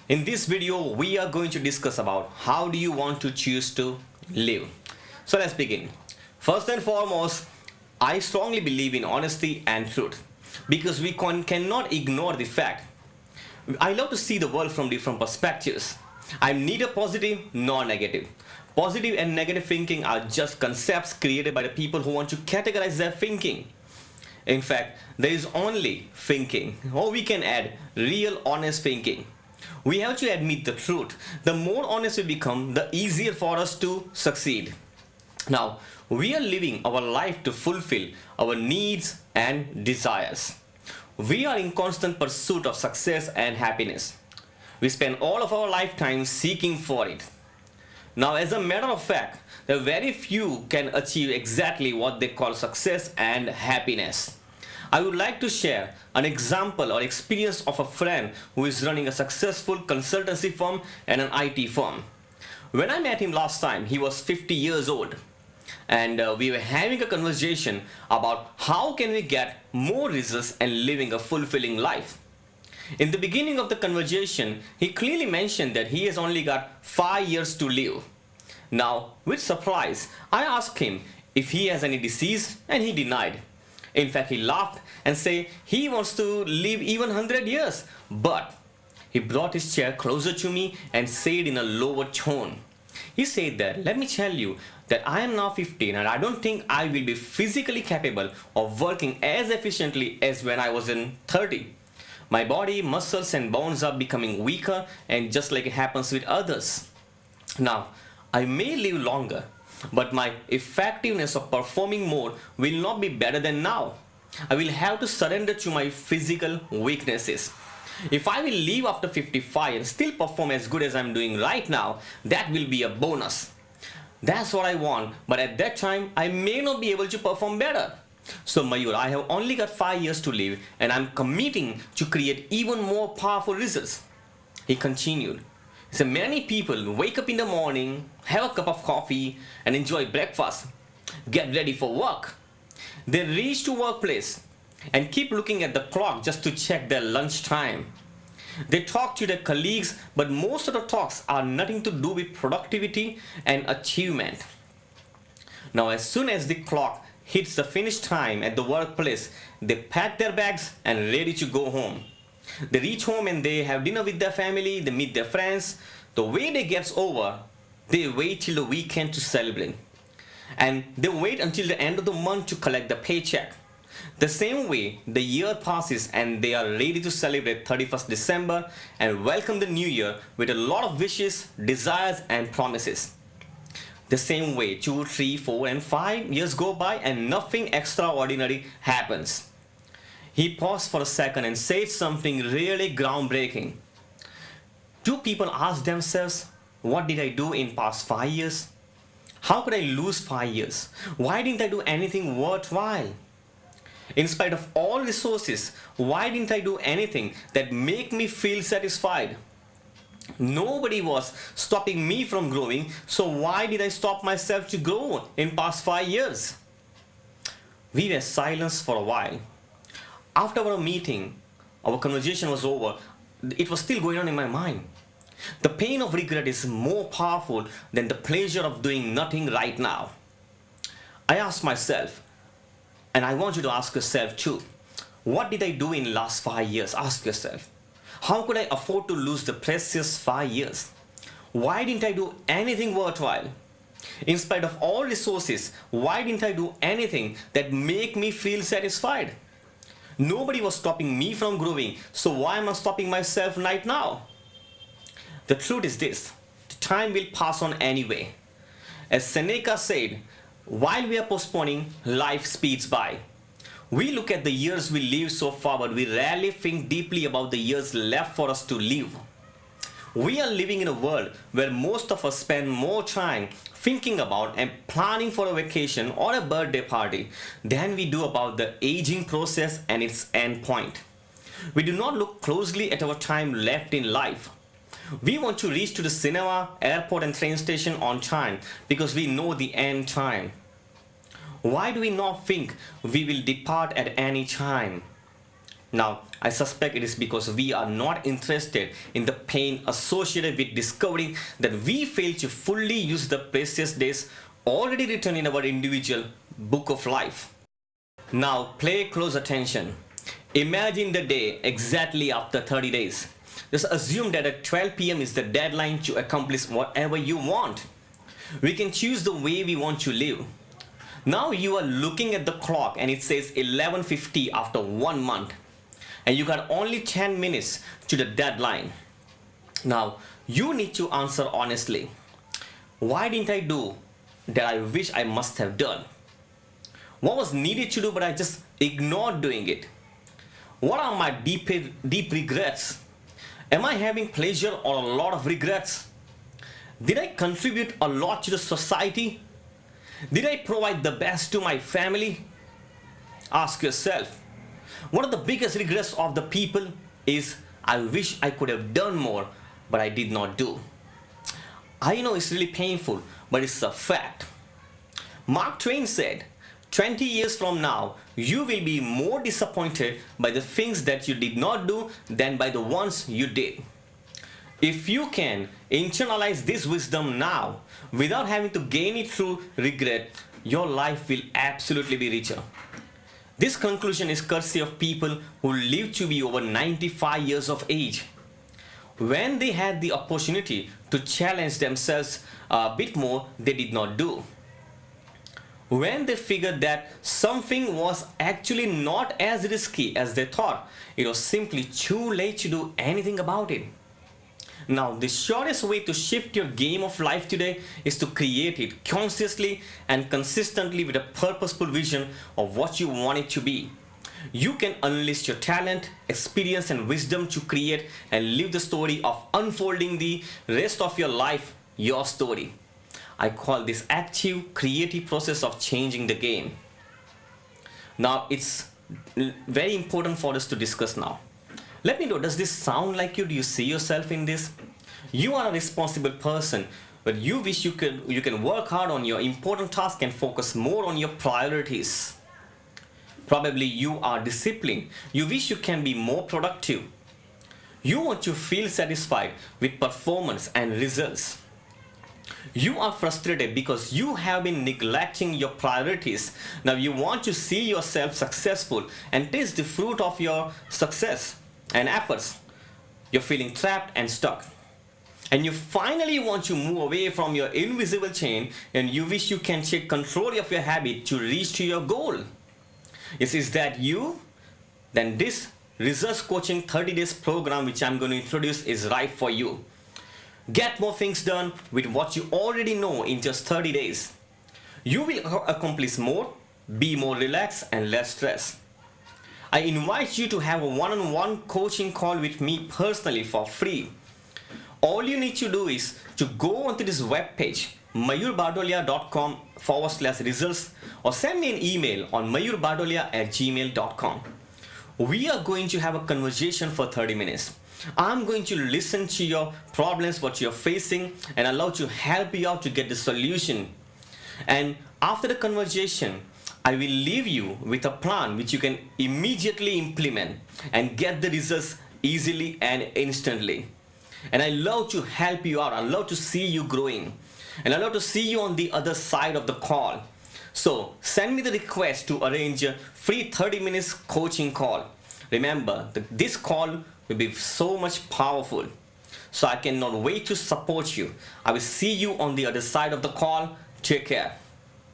In this video, we are going to discuss about how do you want to choose to live. So let's begin. First and foremost, I strongly believe in honesty and truth because we cannot ignore the fact. I love to see the world from different perspectives. I'm neither positive nor negative. Positive and negative thinking are just concepts created by the people who want to categorize their thinking. In fact, there is only thinking, or we can add real honest thinking. We have to admit the truth. The more honest we become, the easier for us to succeed. Now, we are living our life to fulfill our needs and desires. We are in constant pursuit of success and happiness. We spend all of our lifetime seeking for it. Now, as a matter of fact, there are very few can achieve exactly what they call success and happiness. I would like to share an example or experience of a friend who is running a successful consultancy firm and an IT firm. When I met him last time, he was 50 years old, and we were having a conversation about how can we get more results and living a fulfilling life. In the beginning of the conversation, he clearly mentioned that he has only got 5 years to live. Now, with surprise, I asked him if he has any disease, and he denied. In fact, he laughed and said he wants to live even 100 years. But he brought his chair closer to me and said in a lower tone. He said that, let me tell you that I am now 15 and I don't think I will be physically capable of working as efficiently as when I was in 30. My body, muscles and bones are becoming weaker, and just like it happens with others. Now, I may live longer, but my effectiveness of performing more will not be better than now. I will have to surrender to my physical weaknesses. If I will leave after 55 and still perform as good as I'm doing right now, that will be a bonus. That's what I want, but at that time, I may not be able to perform better. So Mayur, I have only got 5 years to live, and I'm committing to create even more powerful results. He continued. So many people wake up in the morning, have a cup of coffee and enjoy breakfast, get ready for work. They reach to workplace and keep looking at the clock just to check their lunch time. They talk to their colleagues, but most of the talks are nothing to do with productivity and achievement. Now, as soon as the clock hits the finish time at the workplace, they pack their bags and ready to go home. They reach home and they have dinner with their family, they meet their friends. The way they gets over, they wait till the weekend to celebrate. And they wait until the end of the month to collect the paycheck. The same way, the year passes and they are ready to celebrate 31st December and welcome the new year with a lot of wishes, desires and promises. The same way, 2, 3, 4 and 5 years go by and nothing extraordinary happens. He paused for a second and said something really groundbreaking. Do people ask themselves, what did I do in past 5 years? How could I lose 5 years? Why didn't I do anything worthwhile? In spite of all resources, why didn't I do anything that make me feel satisfied? Nobody was stopping me from growing, so why did I stop myself to grow in past 5 years? We were silent for a while. After our meeting, our conversation was over. It was still going on in my mind. The pain of regret is more powerful than the pleasure of doing nothing right now. I asked myself, and I want you to ask yourself too, what did I do in last 5 years? Ask yourself. How could I afford to lose the precious 5 years? Why didn't I do anything worthwhile? In spite of all resources, why didn't I do anything that make me feel satisfied? Nobody was stopping me from growing, so why am I stopping myself right now? The truth is this, the time will pass on anyway. As Seneca said, while we are postponing, life speeds by. We look at the years we lived so far, but we rarely think deeply about the years left for us to live. We are living in a world where most of us spend more time thinking about and planning for a vacation or a birthday party than we do about the aging process and its end point. We do not look closely at our time left in life. We want to reach to the cinema, airport and train station on time because we know the end time. Why do we not think we will depart at any time? Now, I suspect it is because we are not interested in the pain associated with discovering that we fail to fully use the precious days already written in our individual book of life. Now, pay close attention. Imagine the day exactly after 30 days. Just assume that at 12 p.m. is the deadline to accomplish whatever you want. We can choose the way we want to live. Now you are looking at the clock and it says 11:50 after 1 month. And you got only 10 minutes to the deadline. Now you need to answer honestly. Why didn't I do that I wish I must have done? What was needed to do but I just ignored doing it? What are my deep regrets? Am I having pleasure or a lot of regrets? Did I contribute a lot to the society? Did I provide the best to my family? Ask yourself. One of the biggest regrets of the people is I wish I could have done more, but I did not do. I know it's really painful, but it's a fact. Mark Twain said, 20 years from now, you will be more disappointed by the things that you did not do than by the ones you did. If you can internalize this wisdom now without having to gain it through regret, your life will absolutely be richer. This conclusion is courtesy of people who live to be over 95 years of age. When they had the opportunity to challenge themselves a bit more, they did not do. When they figured that something was actually not as risky as they thought, it was simply too late to do anything about it. Now, the shortest way to shift your game of life today is to create it consciously and consistently with a purposeful vision of what you want it to be. You can unleash your talent, experience, and wisdom to create and live the story of unfolding the rest of your life, your story. I call this active, creative process of changing the game. Now, it's very important for us to discuss now. Let me know, does this sound like you? Do you see yourself in this? You are a responsible person, but you wish you can work hard on your important task and focus more on your priorities. Probably you are disciplined. You wish you can be more productive. You want to feel satisfied with performance and results. You are frustrated because you have been neglecting your priorities. Now you want to see yourself successful and taste the fruit of your success and efforts. You're feeling trapped and stuck. And you finally want to move away from your invisible chain and you wish you can take control of your habit to reach to your goal. Is that you? Then this Results Coaching 30 Days program which I'm going to introduce is right for you. Get more things done with what you already know in just 30 days. You will accomplish more, be more relaxed and less stressed. I invite you to have a one-on-one coaching call with me personally for free. All you need to do is to go onto this webpage, mayurbardolia.com/results, or send me an email on mayurbardolia@gmail.com. We are going to have a conversation for 30 minutes. I'm going to listen to your problems, what you're facing, and allow to help you out to get the solution. And after the conversation, I will leave you with a plan which you can immediately implement and get the results easily and instantly. And I love to help you out. I love to see you growing. And I love to see you on the other side of the call. So send me the request to arrange a free 30 minutes coaching call. Remember, this call will be so much powerful. So I cannot wait to support you. I will see you on the other side of the call. Take care.